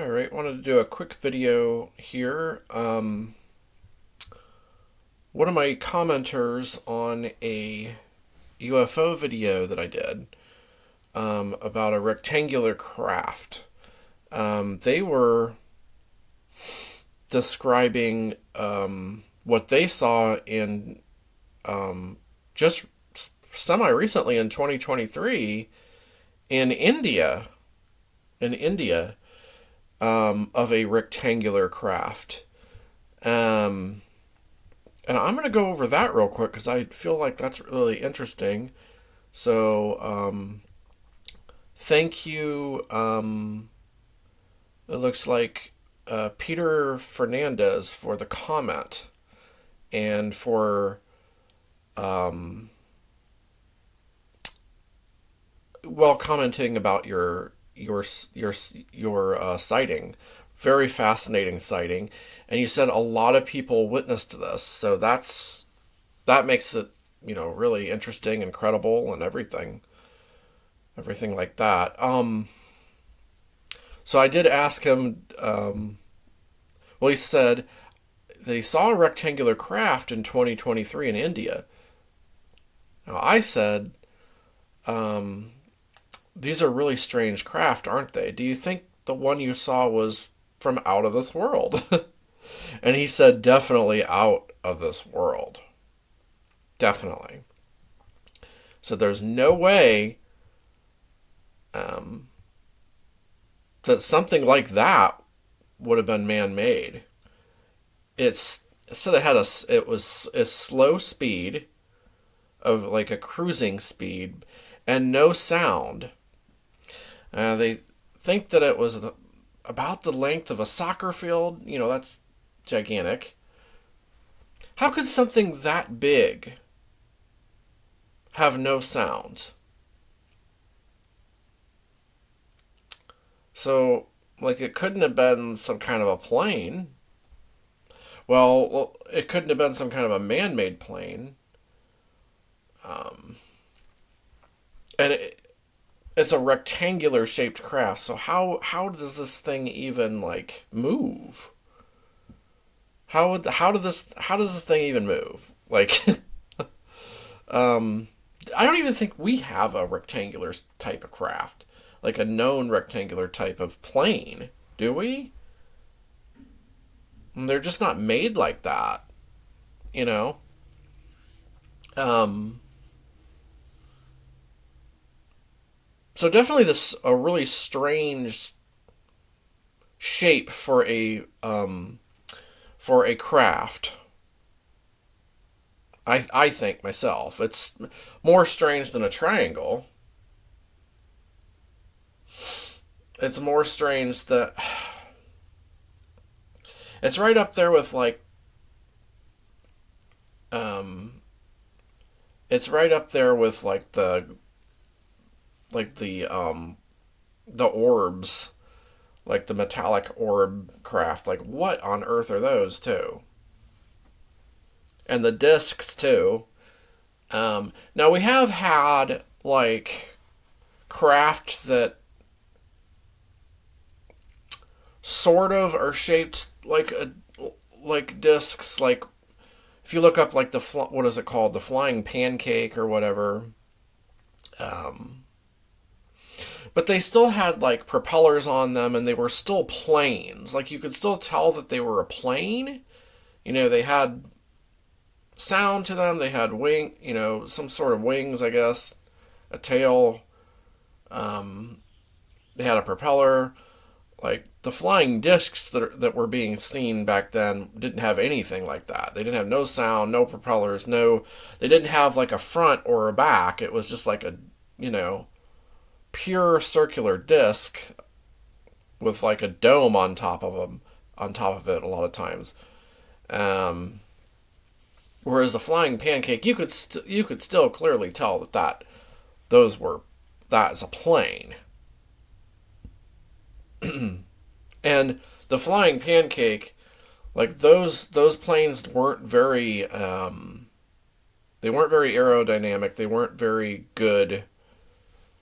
All right, wanted to do a quick video here. One of my commenters on a UFO video that I did about a rectangular craft, they were describing what they saw in just semi recently in 2023 in India. In India. Of a rectangular craft. And I'm going to go over that real quick because I feel like that's really interesting. So, thank you. It looks like Peter Fernandez for the comment and for commenting about your sighting. Very fascinating sighting, and you said a lot of people witnessed this, so that makes it really interesting and credible and everything like that. So I did ask him. Well, he said that he saw a rectangular craft in 2023 in India. Now I said, these are really strange craft, aren't they? Do you think the one you saw was from out of this world? And he said, definitely out of this world. Definitely. So there's no way that something like that would have been man-made. It said it was a slow speed of like a cruising speed and no sound. They think that it was about the length of a soccer field. That's gigantic. How could something that big have no sound? So, it couldn't have been some kind of a plane. Well, it couldn't have been some kind of a man-made plane. And it's a rectangular shaped craft. So how does this thing even move? How does this thing even move? I don't even think we have a rectangular type of craft, like a known rectangular type of plane, do we? And they're just not made like that, you know. So definitely this a really strange shape for a craft. I think myself. It's more strange than a triangle. It's more strange that it's right up there with it's right up there with the orbs, like the metallic orb craft. Like, what on earth are those too? And the discs too. Now we have had craft that sort of are shaped like discs. Like if you look up what is it called, the flying pancake or whatever. But they still had propellers on them, and they were still planes. Like you could still tell that they were a plane. They had sound to them. They had some sort of wings, I guess, a tail. They had a propeller. Like the flying discs that were being seen back then didn't have anything like that. They didn't have no sound, no propellers, they didn't have a front or a back. It was just a pure circular disc with a dome on top of it a lot of times. Whereas the flying pancake, you could still clearly tell that that is a plane. And the flying pancake, those planes weren't very aerodynamic. They weren't very good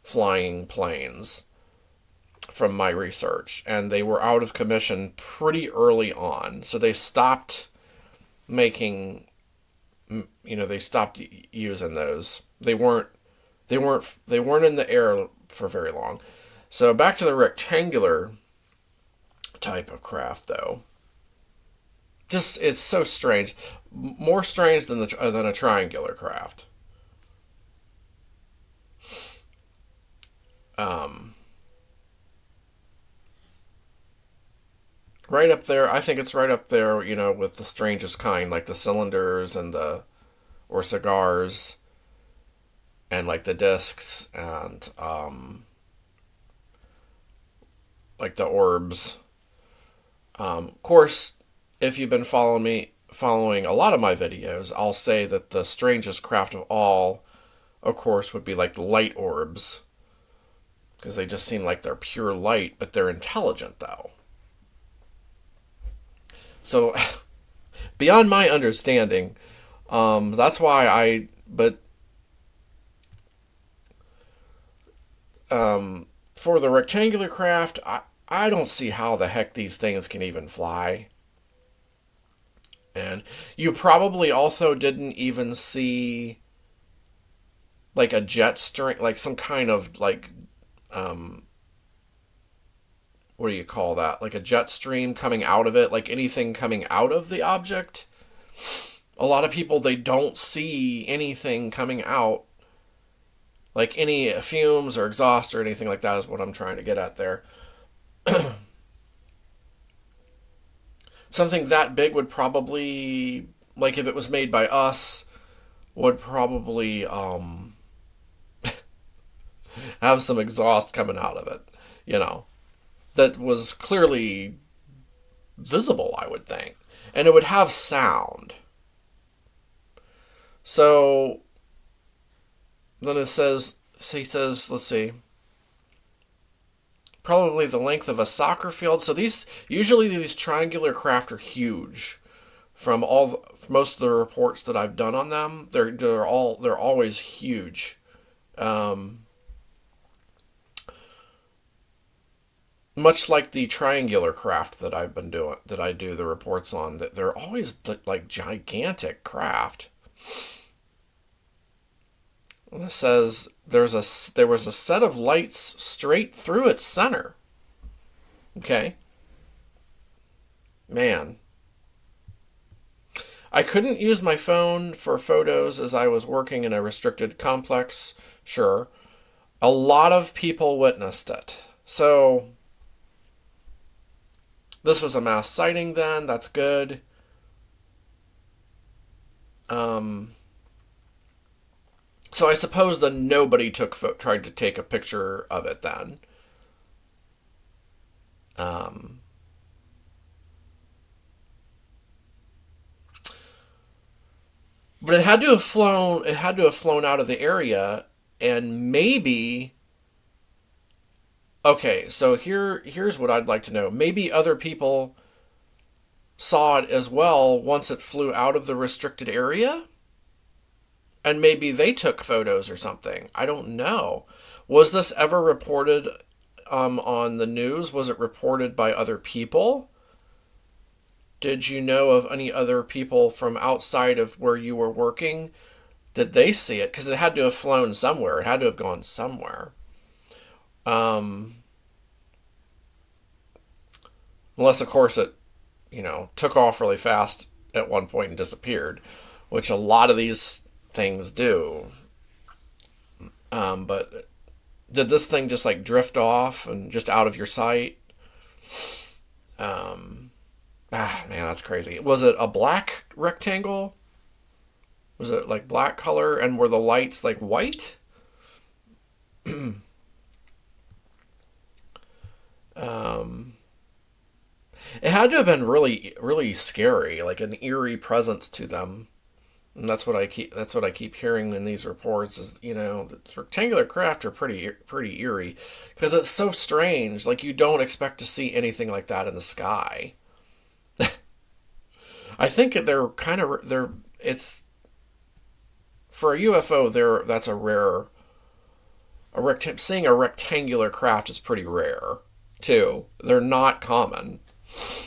flying planes. from my research, and they were out of commission pretty early on. So they stopped making, they stopped using those. They weren't in the air for very long. So back to the rectangular type of craft, though. Just it's so strange, more strange than a triangular craft. Um, right up there, I think it's right up there, with the strangest kind, like the cylinders and or cigars, and like the discs, and like the orbs. Of course, if you've been following a lot of my videos, I'll say that the strangest craft of all, of course, would be like the light orbs, because they just seem like they're pure light, but they're intelligent though. So, beyond my understanding, that's why for the rectangular craft, I don't see how the heck these things can even fly. And you probably also didn't even see like a jet stream, like some kind of like, what do you call that? Like a jet stream coming out of it, like anything coming out of the object. A lot of people, they don't see anything coming out, like any fumes or exhaust or anything like that is what I'm trying to get at there. Something that big would probably, like if it was made by us, would probably have some exhaust coming out of it, that was clearly visible, I would think. And it would have sound. So then he says, let's see, probably the length of a soccer field. So usually these triangular craft are huge. From most of the reports that I've done on them, they're always huge. Much like the triangular craft that I do the reports on, that they're always like gigantic craft. And it says there was a set of lights straight through its center. Okay. Man. I couldn't use my phone for photos as I was working in a restricted complex. Sure. A lot of people witnessed it. So this was a mass sighting then. That's good. So I suppose that nobody tried to take a picture of it then. But it had to have flown. It had to have flown out of the area, and maybe. Okay, so here's what I'd like to know. Maybe other people saw it as well once it flew out of the restricted area, and maybe they took photos or something. I don't know. Was this ever reported on the news? Was it reported by other people? Did you know of any other people from outside of where you were working? Did they see it? Because it had to have flown somewhere. It had to have gone somewhere. Unless, of course, it, took off really fast at one point and disappeared, which a lot of these things do. But did this thing just like drift off and just out of your sight? Man, that's crazy. Was it a black rectangle? Was it like black color, and were the lights like white? It had to have been really, really scary, like an eerie presence to them. And that's what I keep hearing in these reports is, the rectangular craft are pretty eerie because it's so strange. Like you don't expect to see anything like that in the sky. I think it's for a UFO that's a rare, seeing a rectangular craft is pretty rare. too. They're not common.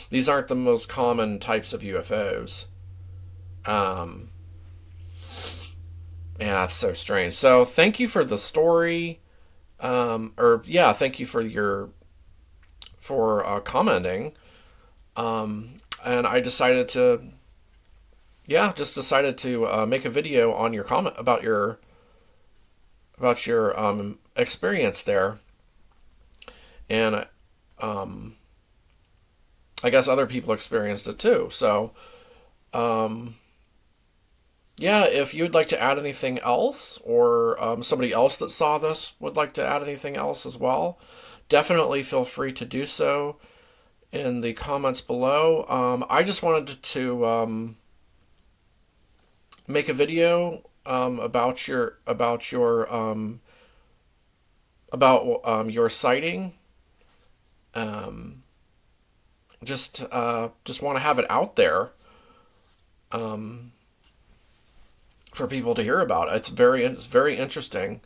These aren't the most common types of UFOs. Um, yeah, that's so strange. So thank you for the story. Or yeah, thank you for your for commenting. And I decided to yeah, just decided to make a video on your comment about your experience there, and um, I guess other people experienced it too. So um, yeah, if you'd like to add anything else, or somebody else that saw this would like to add anything else as well, definitely feel free to do so in the comments below. I just wanted to make a video about your sighting. Um, just want to have it out there um, for people to hear about. It's very interesting,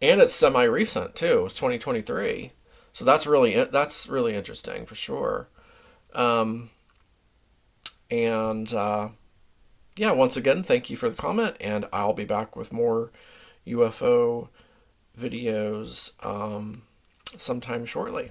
and it's semi recent too. It's 2023, so that's really interesting for sure. Um, and yeah, once again, thank you for the comment, and I'll be back with more UFO videos sometime shortly.